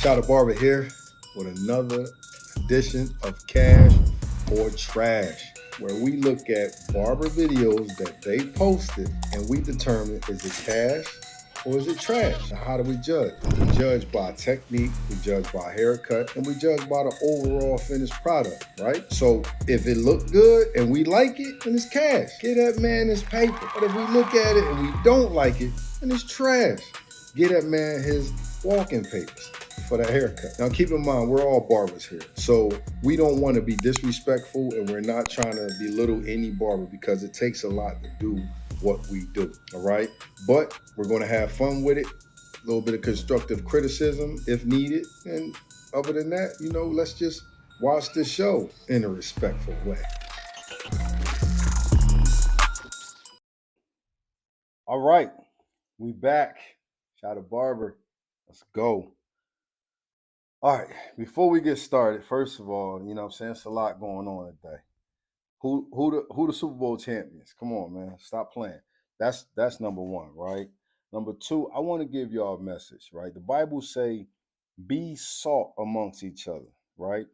Shout out Barber here with another edition of Cash or Trash, where we look at barber videos that they posted and we determine is it cash or is it trash? Now, how do we judge? We judge by technique, we judge by haircut, and we judge by the overall finished product, right? So if it looked good and we like it, then it's cash. Get that man his paper. But if we look at it and we don't like it, then it's trash. Get that man his walking papers for the haircut. Now keep in mind, we're all barbers here. So we don't want to be disrespectful and we're not trying to belittle any barber because it takes a lot to do what we do, all right? But we're going to have fun with it, a little bit of constructive criticism if needed. And other than that, let's just watch this show in a respectful way. All right, we back. Shout out Barber. Let's go. All right, before we get started, first of all, I'm saying it's a lot going on today. Who the Super Bowl champions? Come on, man. Stop playing. That's number one, right? Number two, I want to give y'all a message, right? The Bible say, be salt amongst each other, right?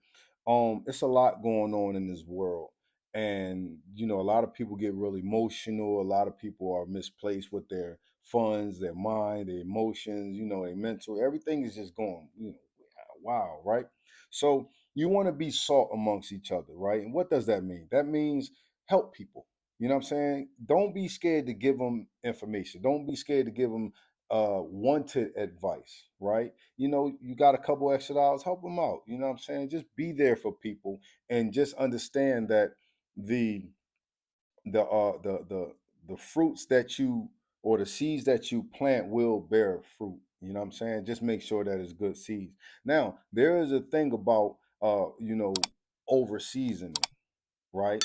It's a lot going on in this world. And a lot of people get really emotional. A lot of people are misplaced with their funds, their mind, their emotions, their mental. Everything is just going, wow, right? So you want to be salt amongst each other, right? And what does that mean? That means help people. You know what I'm saying? Don't be scared to give them information. Don't be scared to give them wanted advice, right? You got a couple extra dollars, help them out. You know what I'm saying? Just be there for people and just understand that the the fruits that you or the seeds that you plant will bear fruit. You know what I'm saying? Just make sure that it's good seeds. Now, there is a thing about over seasoning, right?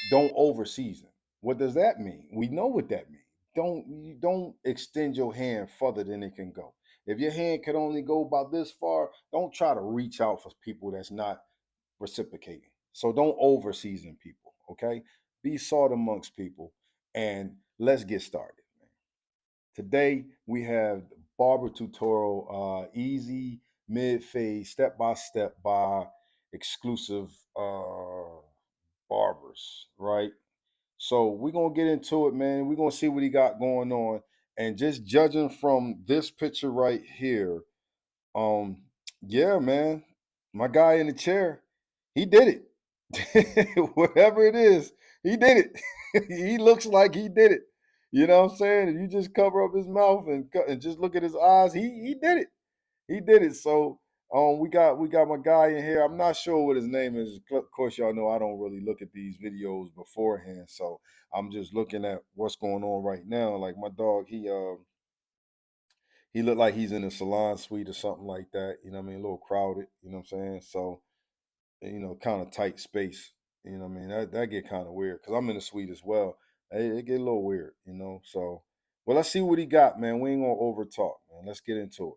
Don't over season. What does that mean? We know what that means. You don't extend your hand further than it can go. If your hand can only go about this far, don't try to reach out for people that's not reciprocating. So don't over season people, okay? Be salt amongst people and let's get started. Today we have barber tutorial, easy mid fade, step by step by exclusive barbers, right? So we're gonna get into it, man. We're gonna see what he got going on, and just judging from this picture right here, um, yeah, man, my guy in the chair, he did it. Whatever it is, he did it. He looks like he did it. You know what I'm saying? If you just cover up his mouth and just look at his eyes, he did it. He did it. So we got my guy in here. I'm not sure what his name is. Of course, y'all know I don't really look at these videos beforehand, so I'm just looking at what's going on right now. Like my dog, he looked like he's in a salon suite or something like that. You know what I mean? A little crowded. You know what I'm saying? So kind of tight space. You know what I mean? That get kind of weird because I'm in the suite as well. It get a little weird. So well, let's see what he got, man. We ain't gonna over talk, man. Let's get into it.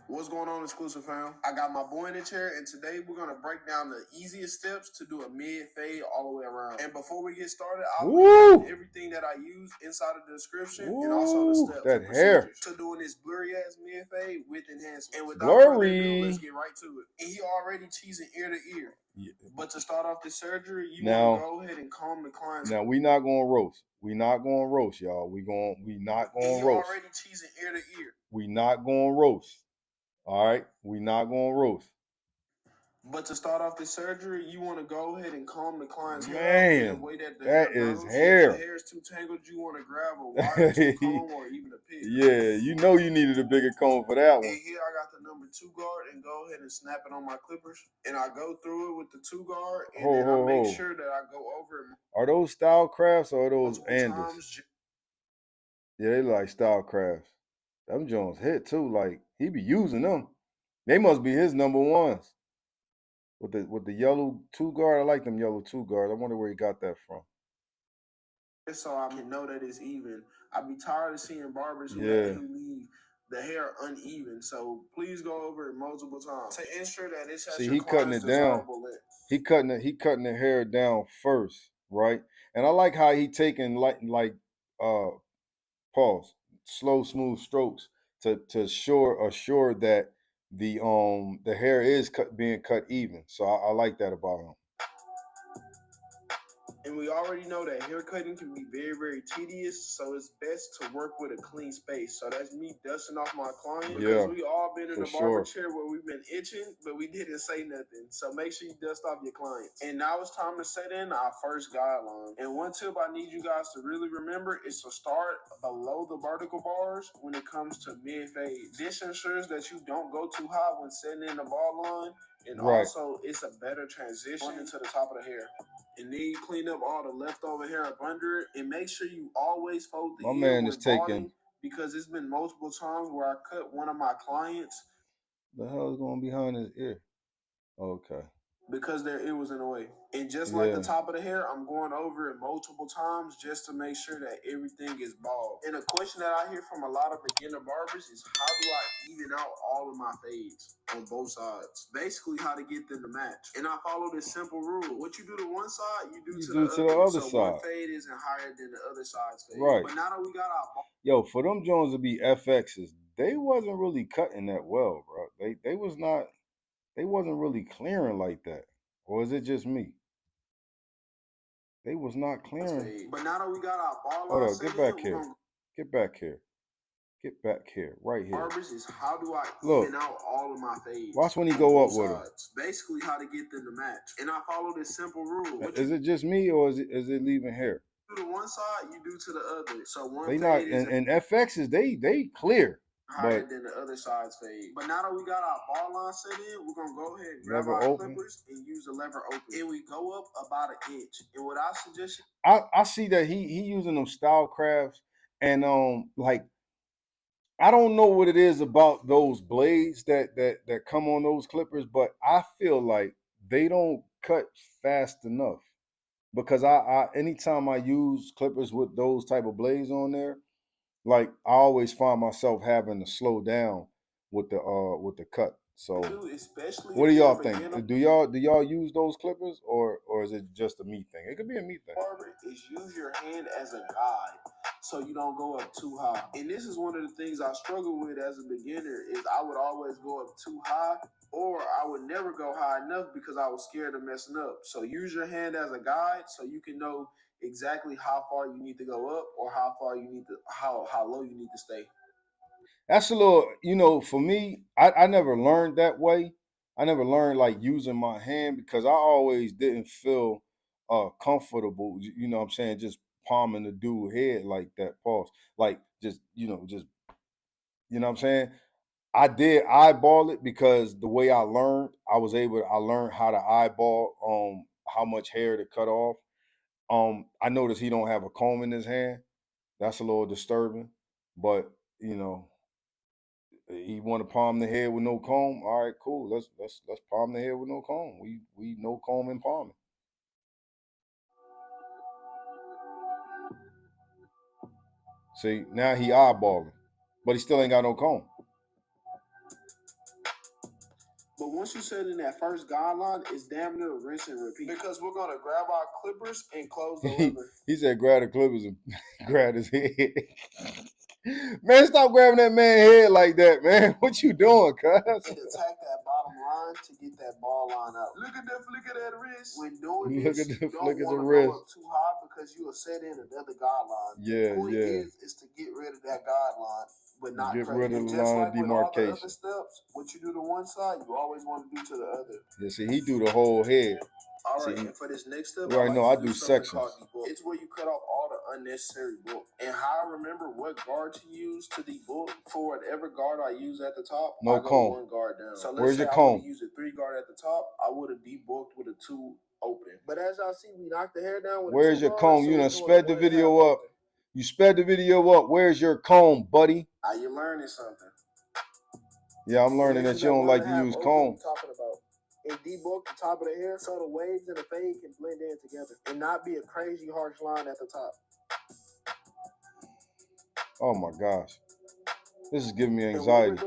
What's going on, exclusive fam? I got my boy in the chair, and today we're gonna break down the easiest steps to do a mid fade all the way around. And before we get started, I'll link everything that I use inside of the description and also the steps that and hair procedures to doing this blurry ass mid fade with enhancements. And without further ado, let's get right to it. And he already cheesing ear to ear. Yeah. But to start off the surgery, you want to go ahead and calm the client's. Now we not gonna roast. We not gonna roast, y'all. We not gonna roast. Already cheesing ear to ear. We not gonna roast. All right, we not gonna roast. But to start off the surgery, you want to go ahead and comb the client's hair in a way that the hair grows. Hair. If the hair is too tangled, you want to grab a wire comb or even a pick. Yeah, you needed a bigger comb for that one. And here I got the number 2 guard and go ahead and snap it on my clippers. And I go through it with the 2 guard and then I make sure that I go over it. Are those style crafts or are those Anders? Yeah, they like style crafts. Them Jones hit too. Like he be using them. They must be his number ones. With the yellow 2 guard, I like them yellow 2 guards. I wonder where he got that from. So I can know that it's even. I be tired of seeing barbers who leave the hair uneven. So please go over it multiple times to ensure that it's at he cutting it down. He cutting the hair down first, right? And I like how he taking like pause, slow, smooth strokes to assure that the hair is being cut even. So I like that about him. And we already know that hair cutting can be very, very tedious, so it's best to work with a clean space. So that's me dusting off my client, because we all been in a barber chair where we've been itching, but we didn't say nothing. So make sure you dust off your clients. And now it's time to set in our first guideline. And one tip I need you guys to really remember is to start below the vertical bars when it comes to mid-fade. This ensures that you don't go too high when setting in the ball line, and also it's a better transition into the top of the hair. And then you clean up all the leftover hair up under it, and make sure you always fold the ear with balding, because it's been multiple times where I cut one of my clients. The hell is going behind his ear? Okay. Because their ear was in the way. And just like the top of the hair, I'm going over it multiple times just to make sure that everything is bald. And a question that I hear from a lot of beginner barbers is, how do I even out all of my fades on both sides? Basically, how to get them to match. And I follow this simple rule. What you do to one side, you do to the other side. So one fade isn't higher than the other side's fade. Right. But now that we got our for them Jones to be FXs, they wasn't really cutting that well, bro. They wasn't really clearing like that. Or is it just me? They was not clearing. But now that we got our ball line, hold on, get back here. Get back here. Get back here. Right here. Barbers is, how do I even out all of my fades? Watch when he go up with them. Basically how to get them to match. And I follow this simple rule. Is it just me, or is it leaving hair? You do to one side, you do to the other. So one they not and FXs they clear. Higher than the other side's fade. But now that we got our ball line set in, we're gonna go ahead and grab our clippers and use the lever open. And we go up about an inch. And what I suggest, I see that he using them style crafts, and like, I don't know what it is about those blades that come on those clippers, but I feel like they don't cut fast enough. Because I anytime I use clippers with those type of blades on there, like, I always find myself having to slow down with the cut. So what do y'all think? Do y'all use those clippers, or is it just a me thing? It could be a me thing. Barber is use your hand as a guide, so you don't go up too high. And this is one of the things I struggle with as a beginner, is I would always go up too high, or I would never go high enough because I was scared of messing up. So use your hand as a guide so you can know exactly how far you need to go up, or how far you need to how low you need to stay. That's a little, for me, I never learned that way. I never learned like using my hand, because I always didn't feel comfortable, what I'm saying, just palming the dude head like that, pause. Like, just what I'm saying? I did eyeball it, because the way I learned how to eyeball how much hair to cut off. I noticed he don't have a comb in his hand. That's a little disturbing. But he want to palm the head with no comb. All right, cool. Let's palm the head with no comb. We no comb and palming. See, now he eyeballing, but he still ain't got no comb. But once you set in that first guideline, it's damn near rinse and repeat. Because we're gonna grab our clippers and close the lever. He said grab the clippers and grab his head. Man, stop grabbing that man's head like that, man. What you doing, cuz? And attack that bottom line to get that ball line out. Look at that flick of that wrist. When doing this, you don't want to go up too high, because you will set in another guideline. The point is to get rid of that guideline, but not get rid of the line of demarcation. All the other steps, what you do to one side, you always want to do to the other. Yeah, see, he do the whole head. All right, and for this next step, I do sections. It's where you cut off all the unnecessary bulk. And how I remember what guard to use to debulk, for whatever guard I use at the top, no I comb. Go one guard down. So let's say I would use a 3 guard at the top, I would have debulked with a 2 open. But as y'all see, we knocked the hair down with where's your comb? So you done sped the video up. You sped the video up. Where's your comb, buddy? Are you learning something? Yeah, I'm learning that you don't like to use comb. Talking about. And debulk the top of the hair so the waves and the fade can blend in together and not be a crazy harsh line at the top. Oh my gosh. This is giving me anxiety.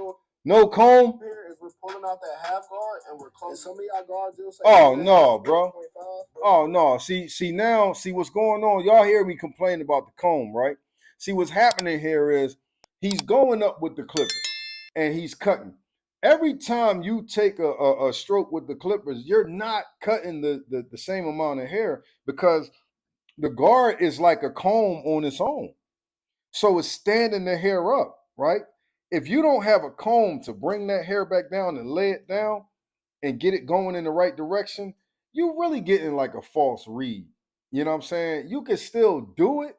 No comb? Here is we're pulling out that half guard and we're closing. Some of y'all guards will say, oh no, bro. Oh no. See what's going on. Y'all hear me complain about the comb, right? See, what's happening here is he's going up with the clippers and he's cutting. every time you take a stroke with the clippers, you're not cutting the same amount of hair because the guard is like a comb on its own. So it's standing the hair up, right? If you don't have a comb to bring that hair back down and lay it down and get it going in the right direction, you're really getting like a false read. You know what I'm saying? You can still do it,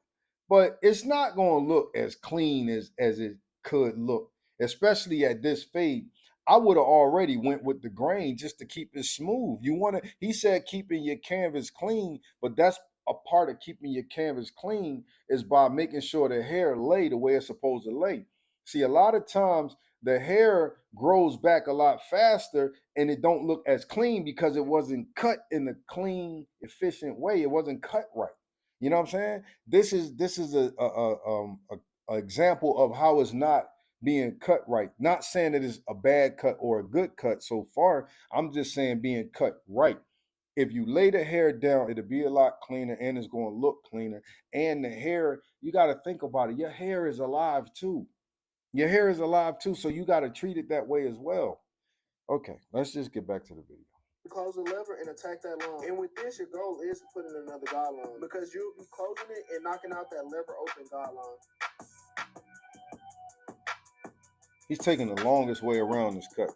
but it's not going to look as clean as it could look, especially at this fade. I would have already went with the grain just to keep it smooth. You want to, he said keeping your canvas clean, but that's a part of keeping your canvas clean is by making sure the hair lay the way it's supposed to lay. See, a lot of times the hair grows back a lot faster and it don't look as clean because it wasn't cut in a clean, efficient way. It wasn't cut right. You know what I'm saying? This is a example of how it's not being cut right. Not saying that it's a bad cut or a good cut so far. I'm just saying being cut right. If you lay the hair down, it'll be a lot cleaner and it's going to look cleaner. And the hair, you got to think about it. Your hair is alive too. Your hair is alive too, so you got to treat it that way as well. Okay, let's just get back to the video. Close the lever and attack that line. And with this, your goal is to put in another guideline because you'll be closing it and knocking out that lever open guideline. He's taking the longest way around this cut.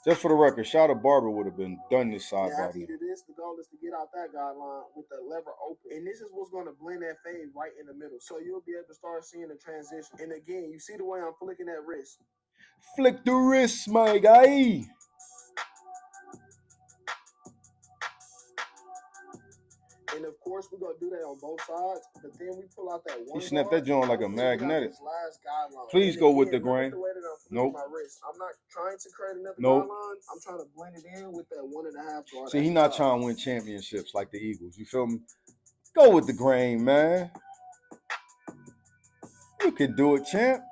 Just for the record, shot of barber would have been done this side now, by after you do this, the goal is to get out that guideline with the lever open. And this is what's going to blend that fade right in the middle. So you'll be able to start seeing the transition. And again, you see the way I'm flicking that wrist. Flick the wrist, my guy. And of course, we're gonna do that on both sides. But then we pull out that one. He snapped that joint like a magnetic. Last guideline. Please and go again, with the grain. The way that I'm nope. My wrist. I'm not trying to create another nope. guideline. I'm trying to blend it in with that 1.5 guard. See, he's not trying to win championships like the Eagles. You feel me? Go with the grain, man. You can do it, champ.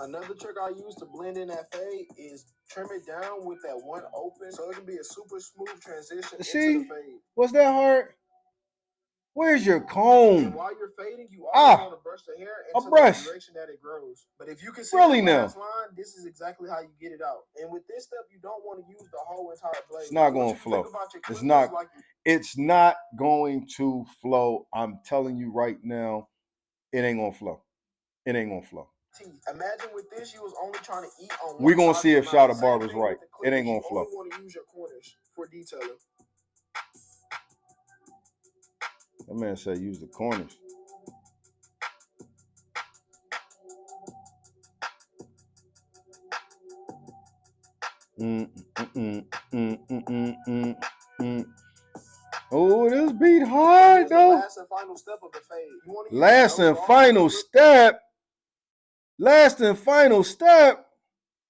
Another trick I use to blend in that fade is trim it down with that one open so it can be a super smooth transition into the fade. Was that hard? Where's your comb? And while you're fading, you always want to brush the hair into the direction that it grows. But if you can see the last line, this is exactly how you get it out. And with this step, you don't want to use the whole entire blade. It's not going to flow. It's not. It's not going to flow. I'm telling you right now, it ain't going to flow. It ain't going to flow. Imagine with this, you was only trying to eat on one. We're going to see if shot of barber's right. It ain't going to flow. You want to use your corners for detailing. That man said use the corners. Oh, this beat hard though. Last and final step of the fade. Last and final step. Last and final step.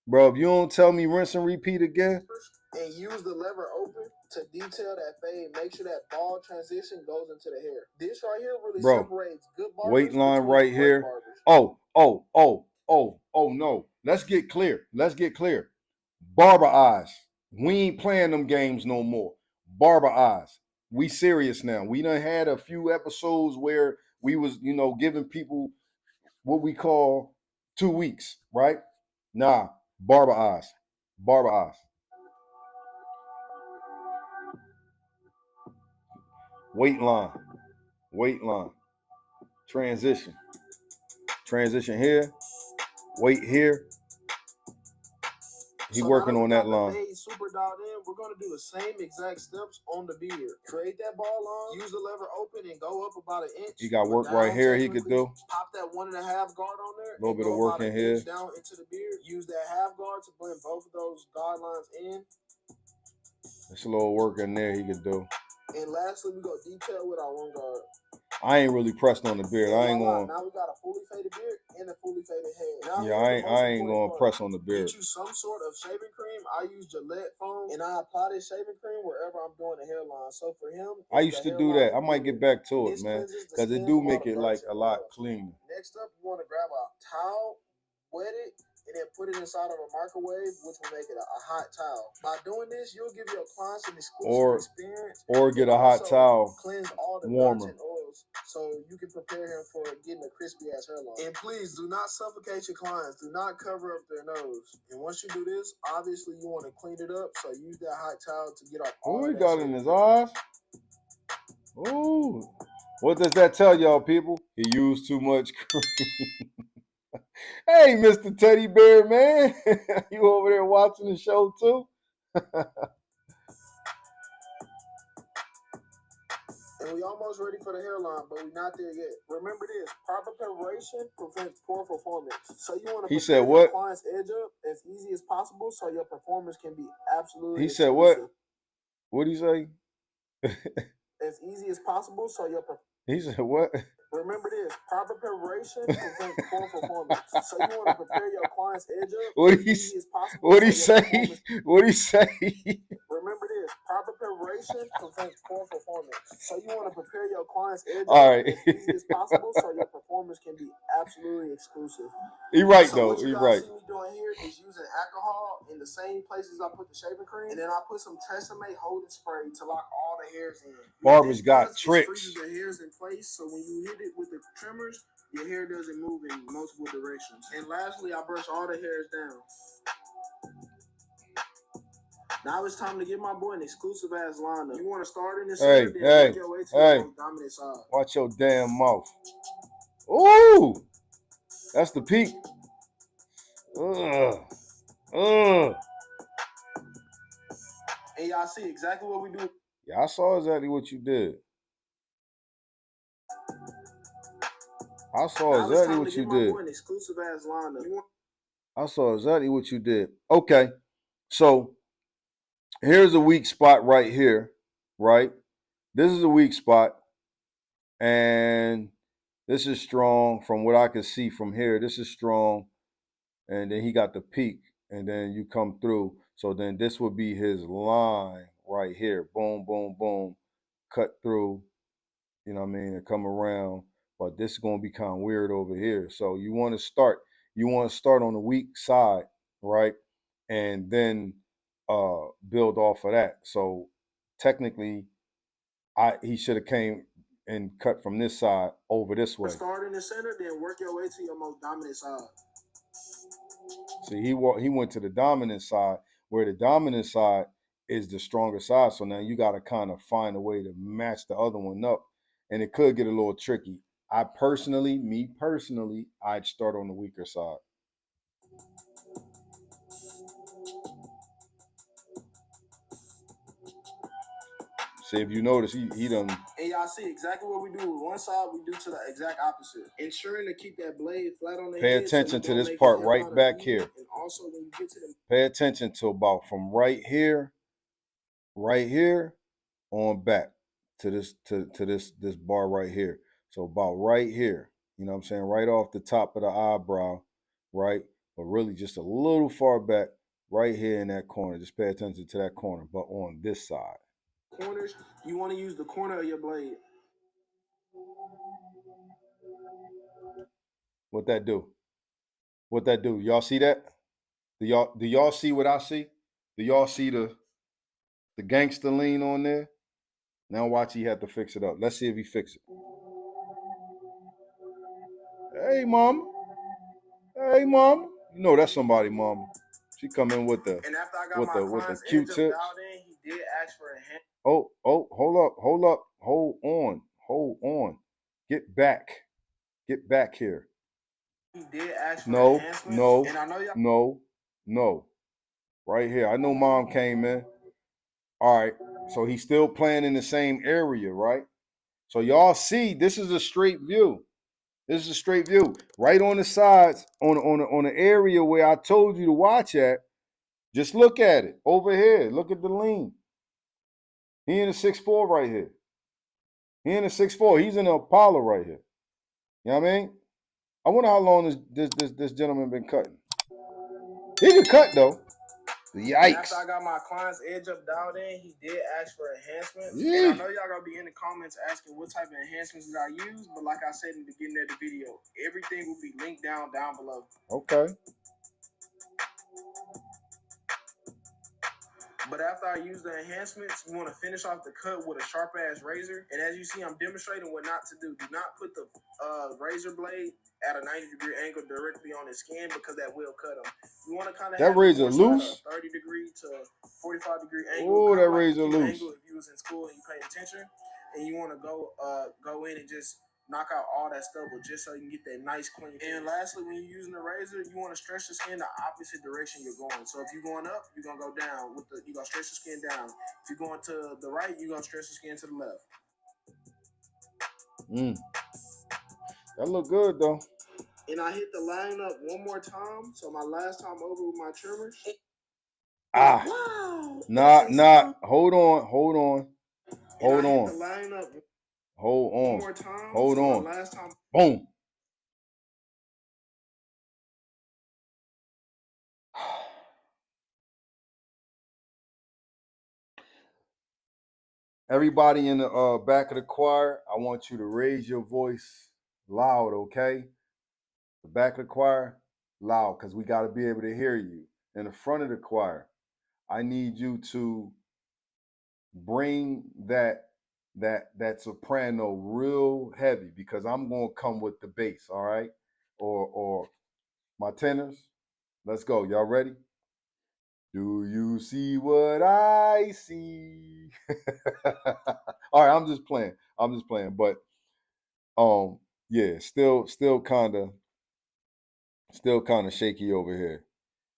Bro, if you don't tell me rinse and repeat again. And use the lever open to detail that fade. Make sure that ball transition goes into the hair. This right here really separates good barbers. Weight line right here. Barbers. Oh, no. Let's get clear. Barber eyes. We ain't playing them games no more. Barber eyes. We serious now. We done had a few episodes where we was, giving people what we call 2 weeks, right? Nah, barber eyes. Barber eyes. Weight line. Transition here. Weight here. He working on that line. Super dialed in. We're going to do the same exact steps on the beard. Create that ball line. Use the lever open and go up about an inch. He got work right here he could do. Pop that 1.5 guard on there. A little bit of work in here. Down into the beard. Use that half guard to blend both of those guidelines in. There's a little work in there he could do. And lastly, we go detail with our 1 guard. I ain't really pressed on the beard. I ain't going. Now we got a fully faded beard and a fully faded head. Now I ain't going to press on the beard. Get you some sort of shaving cream. I use Gillette foam, and I apply this shaving cream wherever I'm doing the hairline. So for him, I used to do that. I might get back to it, man, because it do make it like a lot cleaner. Next up, you want to grab a towel, wet it, and then put it inside of a microwave, which will make it a hot towel. By doing this, you'll give your clients an exclusive experience. Or get a hot towel, cleanse all the warmer. and oils. so you can prepare him for getting a crispy ass hairline. And please do not suffocate your clients. Do not cover up their nose. And once you do this, obviously you want to clean it up. So use that hot towel to get off all What he that got shit. in his eyes? Ooh. What does that tell y'all, people? He used too much cream. Hey, Mr. Teddy Bear, man. You over there watching the show too? And we almost ready for the hairline, but we're not there yet. Remember this, proper preparation prevents poor performance. So you want to He prepare said your what? client's edge up as easy as possible so your performance can be absolutely He said exclusive. what? What'd he say? As easy as possible so your He said what? Remember this, proper preparation prevents poor performance. So you want to prepare your client's edge up What'd as he, easy as possible what'd he so your say? performance. What'd he say? Remember this, proper preparation prevents poor performance. So you want to prepare your client's edge All up right. as easy as possible so your performance can be absolutely exclusive. He right So though. what you He guys right. see me doing here is using alcohol in the same places I put the shaving cream, and then I put some Tresemme holding spray to lock all the hairs in. Barbers got tricks. Freezes the hairs in place, so when you hit it with the trimmers, your hair doesn't move in multiple directions. And lastly, I brush all the hairs down. Now it's time to give my boy an exclusive ass lineup. You want to start in the center, then work your way to your most dominant side. Watch your damn mouth. Ooh, that's the peak. Ugh. And y'all see exactly what we do. Yeah, I saw exactly what you did. I saw exactly what you did. An exclusive ass lineup. I saw exactly what you did. Okay, so here's a weak spot right here, right? This is a weak spot, and this is strong from what I can see from here. This is strong, and then he got the peak, and then you come through. So then this would be his line right here. Boom, boom, boom, cut through, you know what I mean, and come around. But this is going to be kind of weird over here. So you want to start on the weak side, right? And then build off of that. So technically, he should have came and cut from this side over this way. Start in the center, then work your way to your most dominant side. See, he went to the dominant side, where the dominant side is the stronger side. So now you got to kind of find a way to match the other one up, and it could get a little tricky. Me personally, I'd start on the weaker side. See, if you notice, he done. And y'all see exactly what we do with one side, we do to the exact opposite. Ensuring to keep that blade flat on the Pay head. attention to this part right back here. And also when you get to the Pay attention to about from right here on back to this this bar right here. So about right here, you know what I'm saying? Right off the top of the eyebrow, right? But really just a little far back, right here in that corner. Just pay attention to that corner, but on this side. Corners, you want to use the corner of your blade. What that do? What that do? Y'all see that? Do y'all see what I see? Do y'all see the gangster lean on there? Now watch, he have to fix it up. Let's see if he fix it. Hey, mama. Hey, mama. You know that's somebody, mama. She come in with the with the Q-tips. He did ask for a hand. Oh, hold on. Get back here. He did ask for No. Right here. I know mom came in. All right. So he's still playing in the same area, right? So y'all see, this is a straight view. This is a straight view. Right on the sides, on the area where I told you to watch at. Just look at it. Over here. Look at the lean. He in a 6'4" right here. He in a 6'4". He's in the Apollo right here. You know what I mean? I wonder how long this gentleman been cutting. He can cut though. Yikes. After I got my client's edge up dialed in, he did ask for enhancements. Yeah. And I know y'all gonna be in the comments asking what type of enhancements did I use, but like I said in the beginning of the video, everything will be linked down below. Okay. But after I use the enhancements, you want to finish off the cut with a sharp ass razor. And as you see, I'm demonstrating what not to do. Do not put the razor blade at a 90-degree angle directly on his skin because that will cut him. You want to kind of that have razor loose. A 30-degree to 45-degree angle. Oh, that like razor loose. Angle if you was in school and you paid attention, and you want to go in and just knock out all that stubble just so you can get that nice clean finish. And lastly, when you're using the razor, you want to stretch the skin the opposite direction you're going. So if you're going up, you're gonna go down you're gonna stretch the skin down. If you're going to the right, you're gonna stretch the skin to the left. That look good though. And I hit the line up one more time. So my last time over with my trimmers. Wow. Nah. Hold on. Hold on. Hold on. One more time. Hold on. My last time. Boom. Everybody in the back of the choir, I want you to raise your voice loud, okay? The back of the choir, loud, because we got to be able to hear you. In the front of the choir, I need you to bring that soprano real heavy because I'm gonna come with the bass, all right? Or my tenors. Let's go. Y'all ready? Do you see what I see? All right, I'm just playing. But yeah, still kind of shaky over here.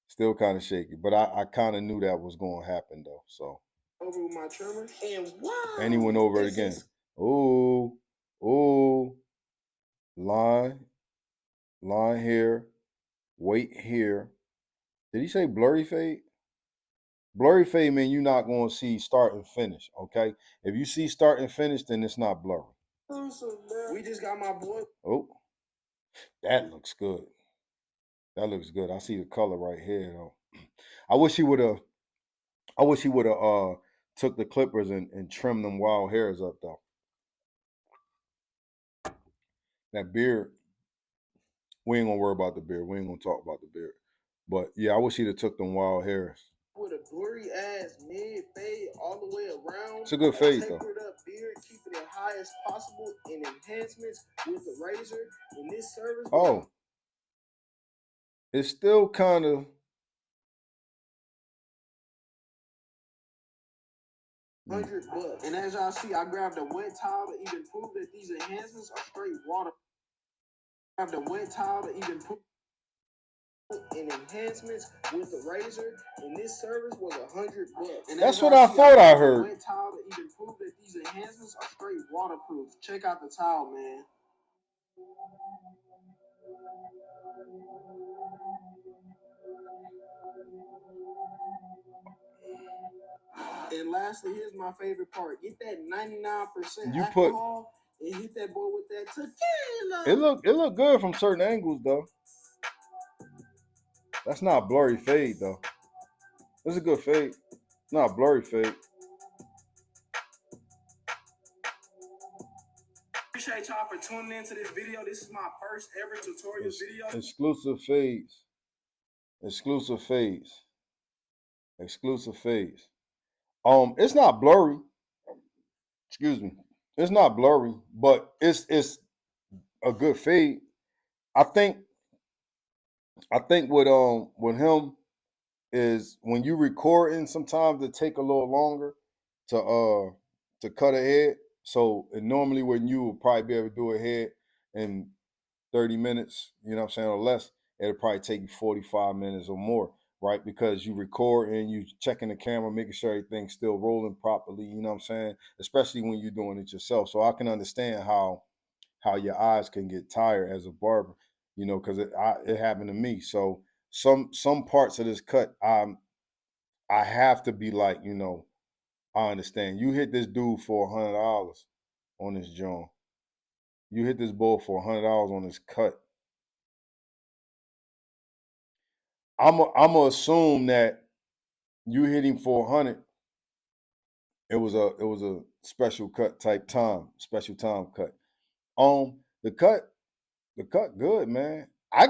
Still kind of shaky. But I kind of knew that was going to happen though. So over with my trimmer and wow. And he went over it again. Ooh. Line here. Wait here. Did he say blurry fade? Blurry fade mean you're not going to see start and finish, okay? If you see start and finish, then it's not blurry. We just got my boy. Oh, that looks good. That looks good. I see the color right here, though. I wish he would have took the clippers and trimmed them wild hairs up, though. That beard, we ain't gonna worry about the beard. We ain't gonna talk about the beard. But yeah, I wish he'd have took them wild hairs. With a blurry ass mid fade all the way around. It's a good fade though. Tapered up beard, keeping it high as possible, and enhancements with the razor. In this service. Oh, it's still kind of. $100. And as y'all see, I grabbed a wet towel to even prove that these enhancements are straight water. I grabbed a wet towel to even prove and enhancements with the razor, and this service was $100. And that's what I thought I heard. Wet towel to even prove that these enhancements are straight waterproof. Check out the towel, man. And lastly, here's my favorite part. Get that 99% alcohol and hit that boy with that tequila. It look good from certain angles though. That's not blurry fade though. It's a good fade. Not blurry fade. Appreciate y'all for tuning into this video. This is my first ever tutorial video. Exclusive fades. It's not blurry. Excuse me. It's not blurry, but it's a good fade. I think with him is when you recording, sometimes it take a little longer to cut ahead. So normally when you will probably be able to do a head in 30 minutes, you know what I'm saying, or less, it'll probably take you 45 minutes or more, right? Because you record and you checking the camera, making sure everything's still rolling properly, you know what I'm saying? Especially when you're doing it yourself. So I can understand how your eyes can get tired as a barber, you know, because it happened to me. So some parts of this cut, I have to be like, you know, I understand. You hit this dude for $100 on this joint. You hit this bull for $100 on this cut. I'm gonna assume that you hit him for 100. It was a special cut type time, special time cut. The cut good, man. I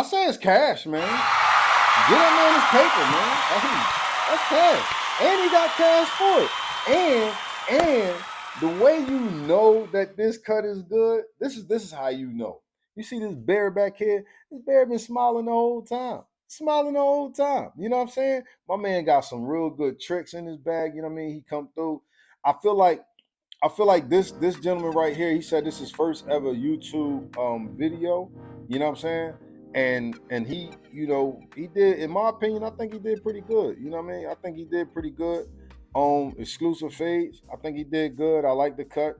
say it's cash, man. Get him on his paper, man. That's cash. And he got cash for it. And the way you know that this cut is good, this is how you know. You see this bear back here? This bear been smiling the whole time. Smiling the whole time. You know what I'm saying? My man got some real good tricks in his bag. You know what I mean? He come through. I feel like this gentleman right here, he said this is his first ever YouTube video. You know what I'm saying? And he, he did, in my opinion, I think he did pretty good. You know what I mean? I think he did pretty good. Exclusive fades. I think he did good. I like the cut.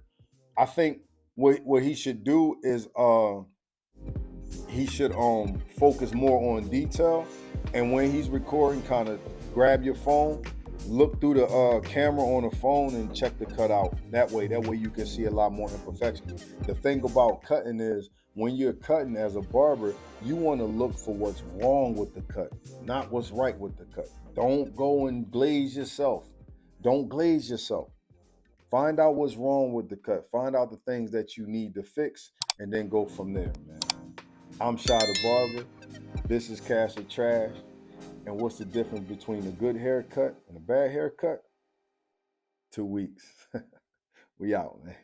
I think what he should do is he should focus more on detail, and when he's recording, kind of grab your phone, look through the camera on the phone and check the cut out. That way you can see a lot more imperfections. The thing about cutting is when you're cutting as a barber, you want to look for what's wrong with the cut, not what's right with the cut. Don't go and glaze yourself. Don't glaze yourself. Find out what's wrong with the cut. Find out the things that you need to fix, and then go from there, man. I'm Shy the Barber. This is Cash or Trash. And what's the difference between a good haircut and a bad haircut? 2 weeks. We out, man.